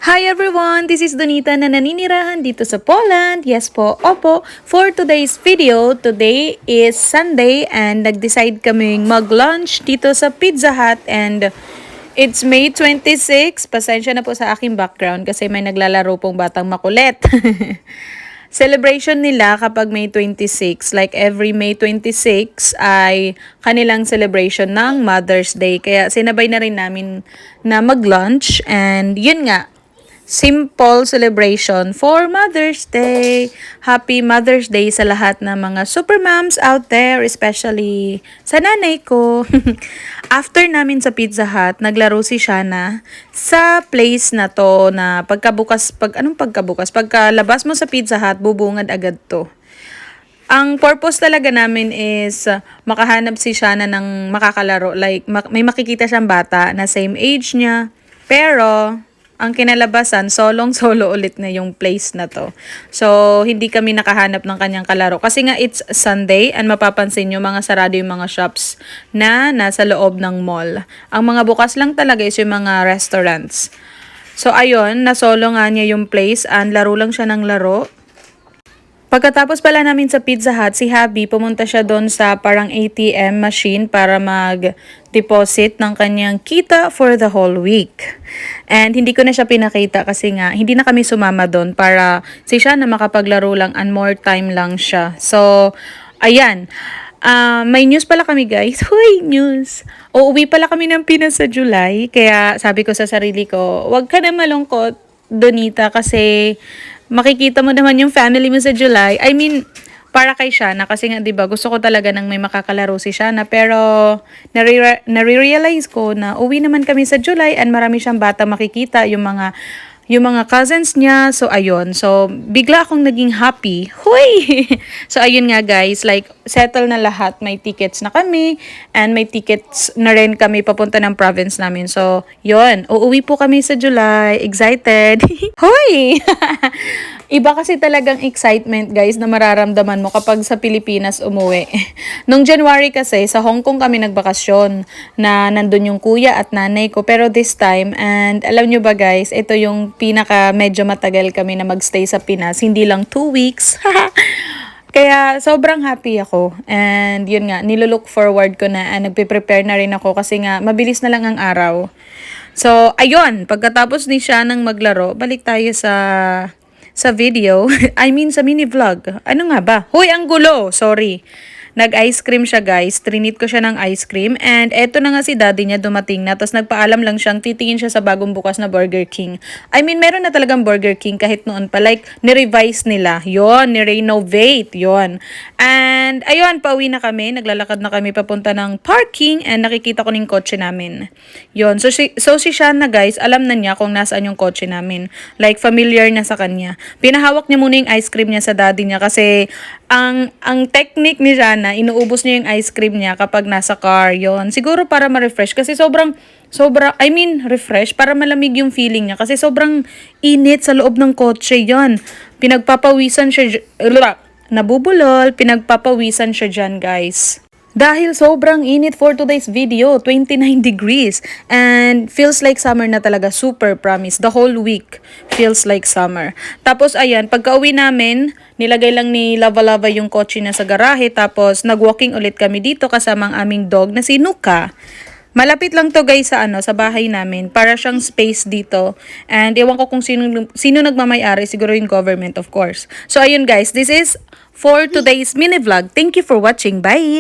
Hi everyone! This is Donita na naninirahan dito sa Poland. Yes po, opo. For today's video, today is Sunday and nag-decide kaming mag-lunch dito sa Pizza Hut and it's May 26. Pasensya na po sa aking background kasi may naglalaro pong batang makulit. Celebration nila kapag May 26, like every May 26 ay kanilang celebration ng Mother's Day. Kaya sinabay na rin namin na mag-lunch and yun nga, simple celebration for Mother's Day. Happy Mother's Day sa lahat ng mga super moms out there, especially sa nanay ko. After namin sa Pizza Hut, naglaro si Shana sa place na to na pagkalabas mo sa Pizza Hut, bubungad agad to. Ang purpose talaga namin is makahanap si Shana ng makakalaro. Like, may makikita siyang bata na same age niya. Pero, ang kinalabasan, solo ulit na yung place na to. So, hindi kami nakahanap ng kanyang kalaro. Kasi nga, it's Sunday and mapapansin nyo, mga sarado yung mga shops na nasa loob ng mall. Ang mga bukas lang talaga is yung mga restaurants. So, ayun, nasolo nga niya yung place and laro lang siya ng laro. Pagkatapos pala namin sa Pizza Hut, si Habi pumunta siya doon sa parang ATM machine para mag-deposit ng kanyang kita for the whole week. And hindi ko na siya pinakita kasi nga hindi na kami sumama doon para si siya na makapaglaro lang and more time lang siya. So, ayan. May news pala kami guys. Huy, news! Uuwi pala kami ng Pinas sa July. Kaya sabi ko sa sarili ko, wag ka na malungkot, Donita, kasi makikita mo naman yung family mo sa July. I mean, para kay Shana kasi nga 'di ba gusto ko talaga nang may makakalaro si Shana pero nare-realize ko na uwi naman kami sa July and marami siyang bata makikita yung mga cousins niya. So, ayun. So, bigla akong naging happy. Huy! So, ayun nga guys. Like, settle na lahat. May tickets na kami. And may tickets na rin kami papunta ng province namin. So, yun. Uuwi po kami sa July. Excited. Huy! Iba kasi talagang excitement guys na mararamdaman mo kapag sa Pilipinas umuwi. Nung January kasi, sa Hong Kong kami nagbakasyon na nandun yung kuya at nanay ko. Pero this time, and alam nyo ba guys, ito yung pinaka medyo matagal kami na magstay sa Pinas. Hindi lang 2 weeks. Kaya sobrang happy ako. And yun nga, nilook forward ko na nagpe-prepare na rin ako kasi nga mabilis na lang ang araw. So, ayun, pagkatapos ni siya nang maglaro, balik tayo sa video. I mean, sa mini vlog. Ano nga ba? Hoy, ang gulo! Sorry. Nag-ice cream siya guys. Trinit ko siya ng ice cream. And eto na nga si daddy niya dumating na. Tapos nagpaalam lang siyang titingin siya sa bagong bukas na Burger King. I mean, meron na talagang Burger King kahit noon pa. Like, nirevise nila. Yon, nirenovate. Yon. And, ayun, pauwi na kami. Naglalakad na kami papunta ng parking. And nakikita ko ng kotse namin. Yon. So si Shana guys, alam na niya kung nasaan yung kotse namin. Like, familiar na sa kanya. Pinahawak niya muna yung ice cream niya sa daddy niya kasi ang technique ni Shana, inuubos niya yung ice cream niya kapag nasa car. Yon. Siguro para ma-refresh kasi refresh para malamig yung feeling niya kasi sobrang init sa loob ng kotse. Yon. Pinagpapawisan siya, nabubulol, pinagpapawisan siya dyan guys. Dahil sobrang init for today's video, 29 degrees. And feels like summer na talaga, super promise. The whole week feels like summer. Tapos ayan, pagka-uwi namin, nilagay lang ni Lava yung kotse na sa garahe. Tapos nag-walking ulit kami dito kasama ang aming dog na si Nuka. Malapit lang to guys sa bahay namin. Para siyang space dito. And ewan ko kung sino nagmamay-ari. Siguro yung government of course. So ayun guys, this is for today's mini vlog. Thank you for watching. Bye!